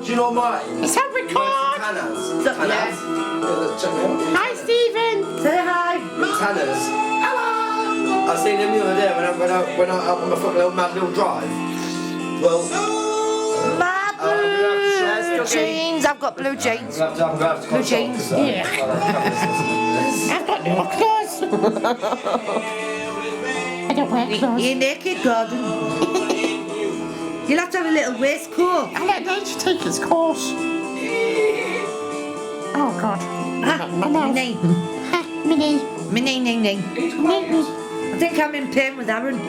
do you know mine? It's a record. Tanners. Yes. Hi, Stephen. Say hi. Tanners. I seen them the other day when I up on my fucking little mad little drive. Well, My blue jeans. I've got blue jeans. I'm gonna have to Blue jeans. Yeah. I've got no clothes. I don't wear clothes. You're naked, Gordon. You'll have to have a little waistcoat. I let Nate take his course. Oh, God. Ah, My mouth. Minnie. Ha, Minnie. Minnie, Ning, Ning. Minnie. I think I'm in pain with Aaron. In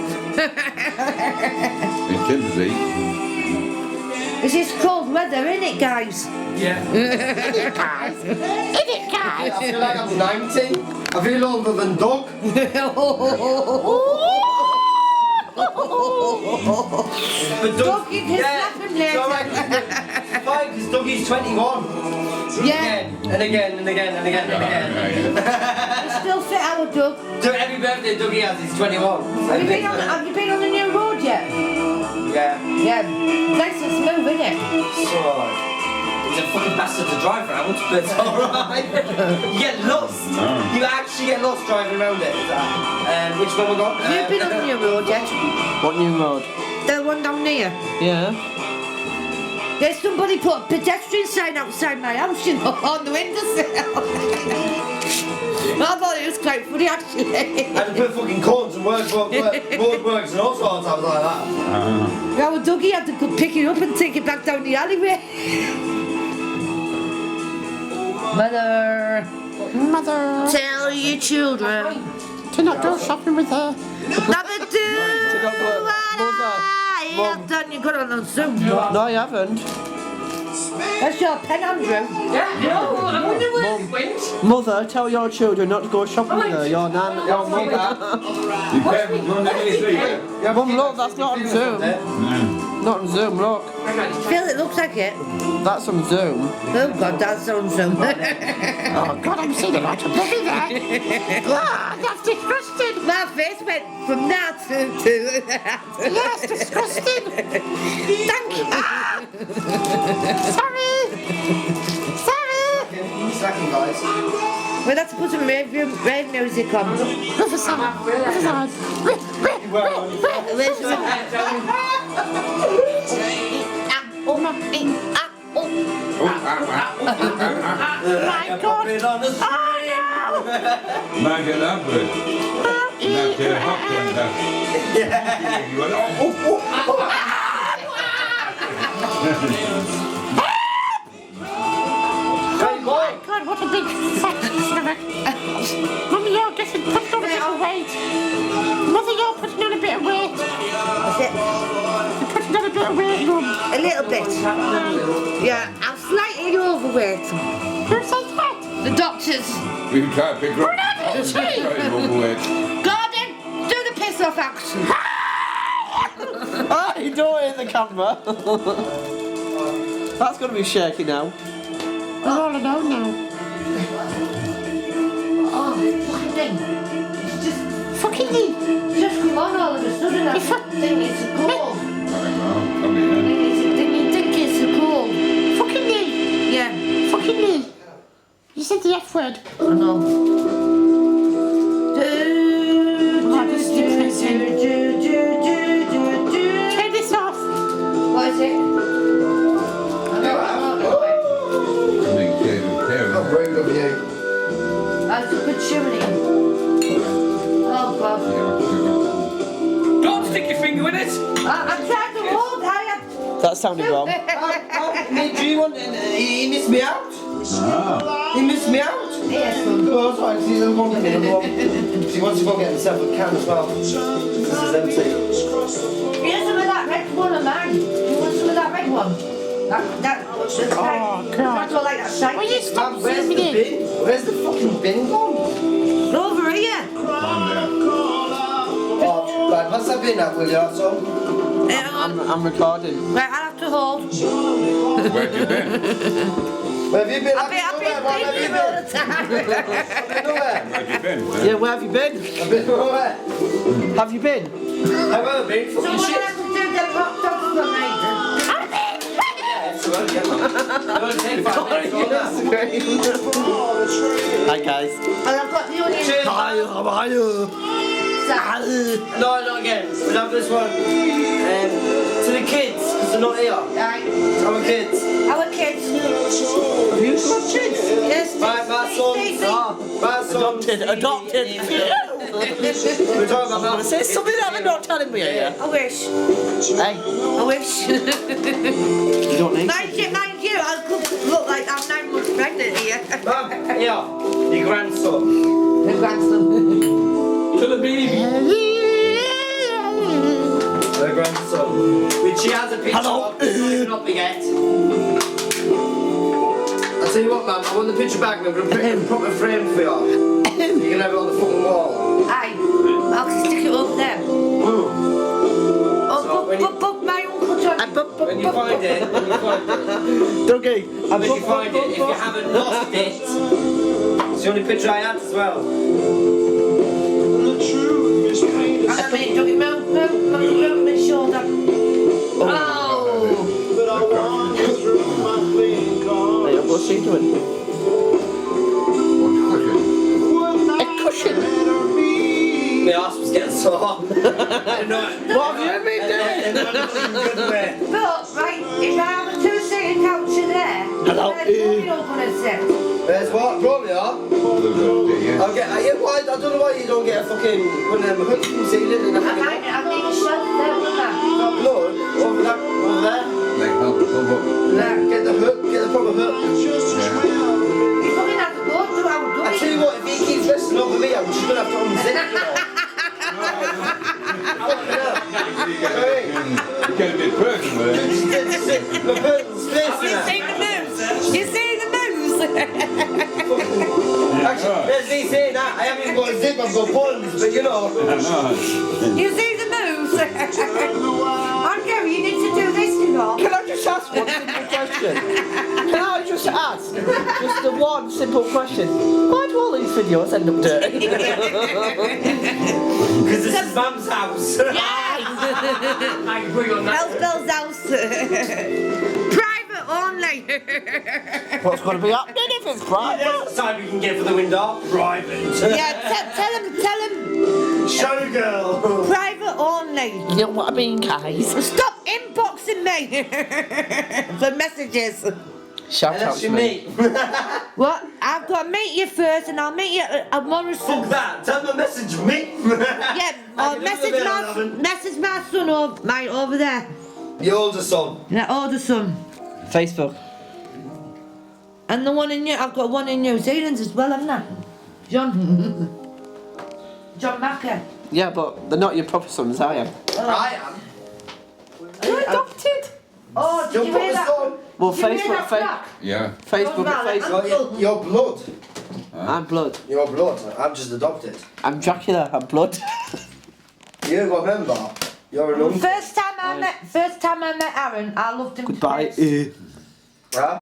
Timothy. This is cold weather, isn't it, guys? Yeah. Idiot guys. Idiot guys. I feel like I'm 90. I feel older than Doug. But Doug, you can slap him later. It's fine, because Dougie's 21. Yeah. And again, and again, and again, and again. You still fit our Doug. So every birthday Dougie has is 21. Have you been on the new road yet? Yeah. Yeah. Nice and smooth, isn't it? So, he's a fucking bastard to drive around, but it's alright. You get lost. You actually get lost driving around it. Which one we got? Have you been on the new road yet? What new road? The one down here. Yeah. There's somebody put a pedestrian sign outside my house, you know, on the windowsill. I thought it was quite funny, actually. I had to put fucking corns and road works and all sorts of like that. Yeah, well, Dougie had to go pick it up and take it back down the alleyway. Mother, Mother. tell your children To not go shopping with her. never do To not go- what Mother, I have done. You got it on Zoom. No, I haven't. That's your pen, Andrew. Yeah, no, I wonder where it went. Mother, tell your children not to go shopping with her. Your nan, your mother. You can't run anything. Mum, look, that's not on Zoom. Not on Zoom, look. Phil, it looks like it. That's on Zoom. Oh, God, that's on Zoom. Oh, God, I'm seeing a lot of bloody there. God, that's disgusting. My face went from that to that. Yes, disgusting. Thank you. Sorry. Sorry. Second, guys. We'll have to put some rave music on. Riverside. Riverside. Where's the... My God. Oh, Man, get up with it. Now get a hot down. You went, oh my God, what a big fat stomach. Mummy, you're getting putting on a bit of weight. Mother, you're putting on a bit of weight. That's it. You're putting on a bit of weight, Mum. A little bit. Yeah, I'm slightly overweight. Who says that? The doctors. we can try to pick her up. Gordon, do the piss off action. Ah, you don't hit the camera. That's going to be shaky now. We're all alone now. Oh, fucking thing. It's just, Fucking me. just come on all of a sudden. I think it's a cold. Think it's a cold. Fucking me. Yeah, Fucking me. You said the F word. I know. Oh, this is depressing. Turn this off. What is it? I know. How rude of you. That's a good chimney. Oh, God. Don't stick your finger in it. I'm trying to hold. I am. That sounded wrong. Do you want... He missed me out. He missed me out. Yes. Oh, that's fine. He doesn't want to get involved. She wants to go get himself a can as well. This is empty. Here's some of that red one of mine. You want some of that red one? Oh, God. I don't like that shite. Will you stop Where's the zooming in? bin? Where's the fucking bin gone? Over here. Oh, right, pass that bin out, will you? That's all. I'm recording. Right, I'll have to hold. Where'd you been? Where have you been? I've been thinking all the time. Nowhere. Where'd you been? Yeah, where have you been? I've been nowhere. Have you been? I've ever been So fucking what I shit. have to do them hot dogs for me? Yeah, so only get that. It only take 5 minutes to go now. Hi guys. And I've got the onion. Cheers. Hi, how are you? No, not again. We'll have this one. To the kids, because they're not here. Right. Our kids. Our kids. Have you got kids? Yes. My sons. My sons. Adopted. We're talking about Say something that they're not telling me here. I wish. Hey, I wish. you don't need Mind you, I could look like I'm 9 months pregnant here. Mum, here, your grandson. The grandson. To the baby. Her grandson. Which she has a picture Hello. of, it's not even up yet. I'll tell you what, Mum, I want the picture back and I'm going to put it in a proper frame for you. You can have it on the fucking wall. Aye. I'll stick it over there. So Oh, when you- but my uncle John. When you find it, Dougie. when you find it, if you haven't lost it, it's the only picture I had as well. I mean, don't you move my shoulder. Oh. Hey, what's he doing? A cushion. My arse was getting sore. What have you been doing? But, right, if I have a 2-seater couch in there, Hello. where's Bobby not gonna sit? There's what? Probably are. I'll get. Why? I don't know why you don't get a fucking one of them hooks from ceiling and a I need a shelf there, wouldn't I? got blood over there. Get the hook. Get the proper hook. You fucking have to go through our I dummy. tell you what, if he keeps resting over me, I'm just gonna have to unzip you. You get a bit personal there. The person's face in there. the moves? You see the moves? Actually, there's me saying that. I haven't even got a zip. I've got buttons, but you know. You see the moves? I'm Gary, you need to do this, you know. Can I just ask one simple question? Can I just ask just the one simple question? Why do all these videos end up dirty? Because this is Mum's house. I can put you on that. Bell's house. Private only. What's going to be happening if it's private? That's the time we can get for the window. Private. Yeah, tell him. Showgirl. Private only. You know what I mean, guys? Stop inboxing me for messages. Shout out Unless to you me. meet. What? I've got to meet you first, and I'll meet you at Morrison. Fuck that. Tell them to message me. Yeah, or message my son over there. Your older son. That older son. Facebook. And the one in I've got one in New Zealand as well, haven't I? John Macker. Yeah, but they're not your proper sons, I am. I am. You're adopted. Oh, did you hear that? Well, Did you hear Facebook, that crack? Yeah. Facebook, Facebook. Your blood. I'm blood. Your blood. I'm just adopted. I'm Dracula. I'm blood. You remember? You're an uncle. First time I met Aaron, I loved him. Goodbye. to bits. Huh?